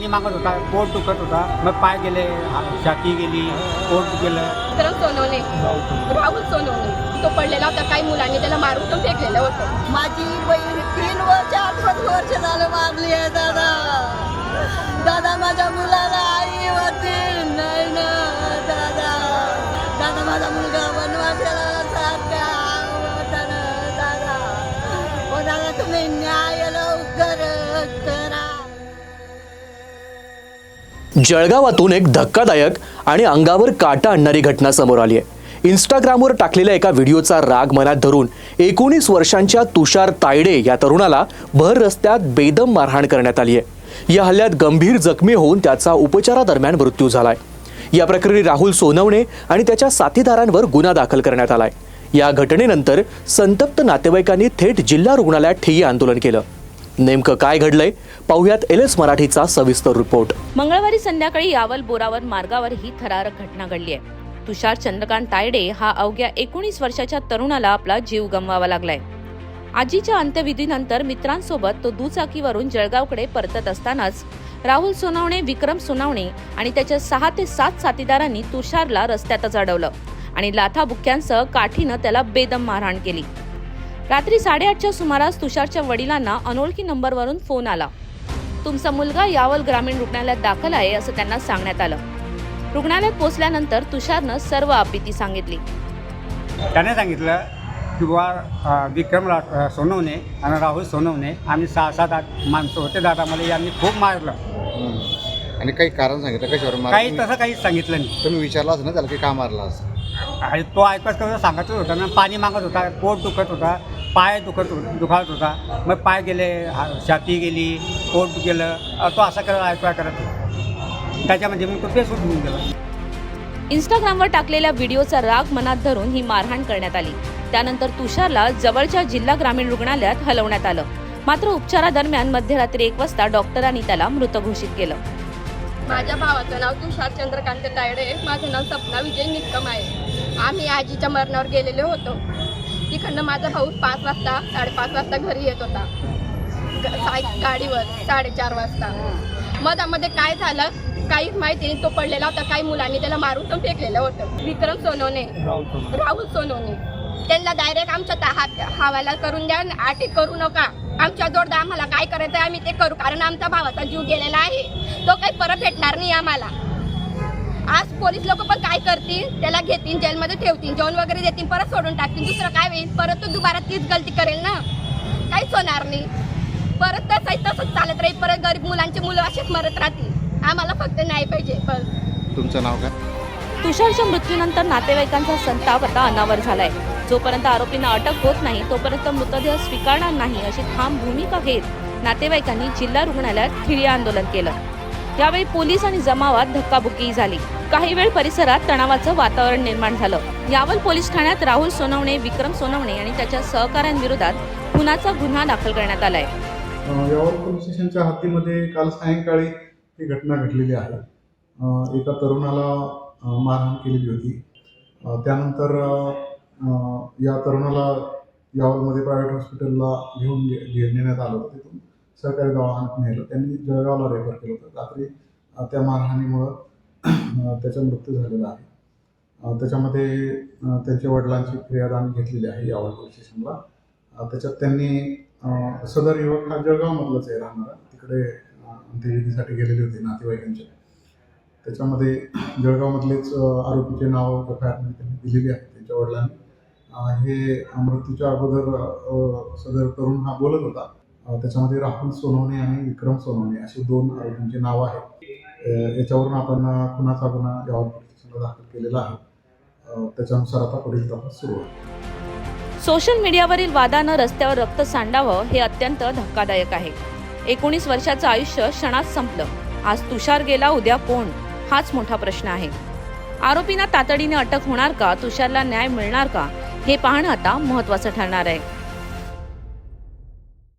पाणी मागत होता, पोट दुखत होता, मग पाय गेले, छाती गेली, पोट गेलं. विक्रम सोनवणे, राहुल सोनवणे तो पडलेला होता. काही मुलांनी त्याला मारून तो फेकलेलं होतं. माझी बहीण 3 वर्ष 8 वर्ष झालं मारली आहे दादा. दादा माझ्या मुलाला आई होती नाही ना दादा. दादा माझा मुलगा वनवासाला सारखा होता ना दादा. ओ दादा तुम्ही न्याय लवकर करा. जळगावातून एक धक्कादायक आणि अंगावर काटा आणणारी घटना समोर आली आहे. इंस्टाग्रामवर टाकलेल्या एका व्हिडिओचा राग मनात धरून 19 वर्षांच्या तुषार तायडे या तरुणाला भर रस्त्यात बेदम मारहाण करण्यात आली आहे. या हल्ल्यात गंभीर जखमी होऊन त्याचा उपचारादरम्यान मृत्यू झालाय. या प्रकरणी राहुल सोनवणे आणि त्याच्या साथीदारांवर गुन्हा दाखल करण्यात आलाय. या घटनेनंतर संतप्त नातेवाईकांनी थेट जिल्हा रुग्णालयात ठिय्या आंदोलन केलं. नेमकं काय घडलंय पाहुयात LS मराठीचा सविस्तर रिपोर्ट. मंगळवारी संध्याकाळी यावल बोरावर मार्गावर ही थरारक घटना घडली आहे. तुषार चंद्रकांत तायडे हा अवघ्या 19 वर्षाच्या तरुणाला आपला जीव गमवावा लागलाय. आजीच्या अंत्यविधीनंतर मित्रांसोबत तो दुचाकीवरून जळगावकडे परतत असतानाच राहुल सोनवणे, विक्रम सोनवणे आणि त्याच्या 6 ते 7 साथीदारांनी तुषारला रस्त्यातच अडवलं आणि लाथाबुक्क्यांसह काठीनं त्याला बेदम मारहाण केली. रात्री 8:30च्या सुमारास तुषारच्या वडिलांना अनोळखी नंबरवरून फोन आला. तुमचा मुलगा यावल ग्रामीण रुग्णालयात दाखल आहे असं त्यांना सांगण्यात आलं. रुग्णालयात पोहोचल्यानंतर तुषारनं सर्व आपत्ती सांगितली. त्याने सांगितलं की बुवा विक्रम सोनवणे आणि राहुल सोनवणे आम्ही 6-7-8 माणसं होते दादा. मला यांनी खूप मारलं. आणि काही कारण सांगितलं कशावर मारलं? काही तसं काहीच सांगितलं नाही. तुम्ही विचारला असं ना त्याला की का मारला असं? आणि तो ऐकत कसं सांगतच होता ना. पाणी मागत होता, पोट दुखत होता, पाय दुखत होता, मग पाय गेले, छाती गेली, पोट गेलं. तो असा करत त्याच्यामध्ये मग तो ते सुटून गेला. इंस्टाग्रामवर टाकलेल्या व्हिडिओचा राग मनात धरून ही मारहाण करण्यात आली. त्यानंतर तुषारला जवळच्या जिल्हा ग्रामीण रुग्णालयात हलवण्यात आलं. मात्र उपचारादरम्यान मध्यरात्री 1 वाजता डॉक्टरांनी त्याला मृत घोषित केलं. माझ्या भावाचं नाव तुषार चंद्रकांत तायडे, माझं नाव सपना विजय निक्कम आहे. आम्ही आजीच्या मरणावर गेलेलो होतो. तिकडनं माझा भाऊ 5 वाजता 5:30 वाजता घरी येत होता गाडीवर 4:30 वाजता. मधामध्ये काय झालं काहीच माहिती नाही. तो पडलेला होता. काही मुलांनी त्याला मारून तो फेकलेलं होतं. विक्रम सोनवणे, राहुल सोनवणे त्यांना डायरेक्ट आमच्या हवाला करून द्या. अटक करू नका. आमच्या जोड द्या. आम्हाला काय करायचं आम्ही ते करू. कारण आमचा भावाचा जीव गेलेला आहे. तो काही परत भेटणार नाही आम्हाला. आज पोलीस लोक पण काय करतील, त्याला घेतील, जेलमध्ये ठेवतील, जेवण वगैरे देतील, परत सोडून टाकतील. दुसरं काय होईल? परत तो दुबारा तीच गलती करेल ना. काहीच होणार नाही. परत तसंच चालत राहील. परत गरीब मुलांचे मुलं असेच मरत राहतील. आम्हाला फक्त न्याय पाहिजे बस. तुमचं नाव काय? तुषारच्या मृत्यूनंतर नातेवाईकांचा संताप आता अनावर झालाय. जोपर्यंत आरोपींना अटक होत नाही तोपर्यंत मृतदेह स्वीकारणार नाही अशी ठाम भूमिका घेत नातेवाईकांनी जिल्हा रुग्णालयात ठिय्या आंदोलन केलं. यावेळी पोलीस आणि जमावात धक्काबुक्की झाली. काही वेळ परिसरात तणावाचं वातावरण निर्माण झालं. यावल पोलीस ठाण्यात राहुल सोनवणे, विक्रम सोनवणे आणि त्याच्या सहकाऱ्यांविरोधात खुनाचा गुन्हा दाखल करण्यात आलाय. यावल पोलीस स्टेशनच्या हद्दीमध्ये काल सायंकाळी ही घटना घडलेली आहे. एका तरुणाला मारहाण केलेली होती. त्यानंतर या तरुणाला यावलमध्ये प्रायव्हेट हॉस्पिटलला घेऊन नेण्यात आलं होतं. तिथून सरकारी दवाखान्यात नेलं. त्यांनी जळगावला रेफर केलं होतं. रात्री त्या मारहाणीमुळं त्याचा मृत्यू झालेला आहे. त्याच्यामध्ये त्यांच्या वडिलांची फिर्याद आम्ही घेतलेली आहे यावल पोलीस स्टेशनला. त्याच्यात त्यांनी सदर युवक हा जळगावमधलाच आहे राहणारा. तिकडे अंत्यविधीसाठी गेलेले होते नातेवाईकांच्या. त्याच्यामध्ये जळगावमधलेच आरोपीचे नाव FIR मध्ये त्यांनी दिलेली आहे त्यांच्या वडिलांनी. हे मृत्यूच्या अगोदर सदर तरुण हा बोलत होता. त्याच्यामध्ये राहुल सोनवणे आणि विक्रम सोनवणे असे 2 आरोपींचे नाव आहे. याच्यावरून आपण खुनाचा गुन्हा यावल पोलीस स्टेशनला दाखल केलेला आहे. त्याच्यानुसार आता पुढील तपास सुरू आहे. सोशल मीडियावरील वादानं रस्त्यावर रक्त सांडावं हे अत्यंत धक्कादायक आहे. 19 वर्षाचं आयुष्य क्षणात संपलं. आज तुषार गेला, उद्या कोण? हाच मोठा प्रश्न आहे. आरोपींना तातडीने अटक होणार का? तुषारला न्याय मिळणार का? हे पाहणं आता महत्त्वाचं ठरणार आहे.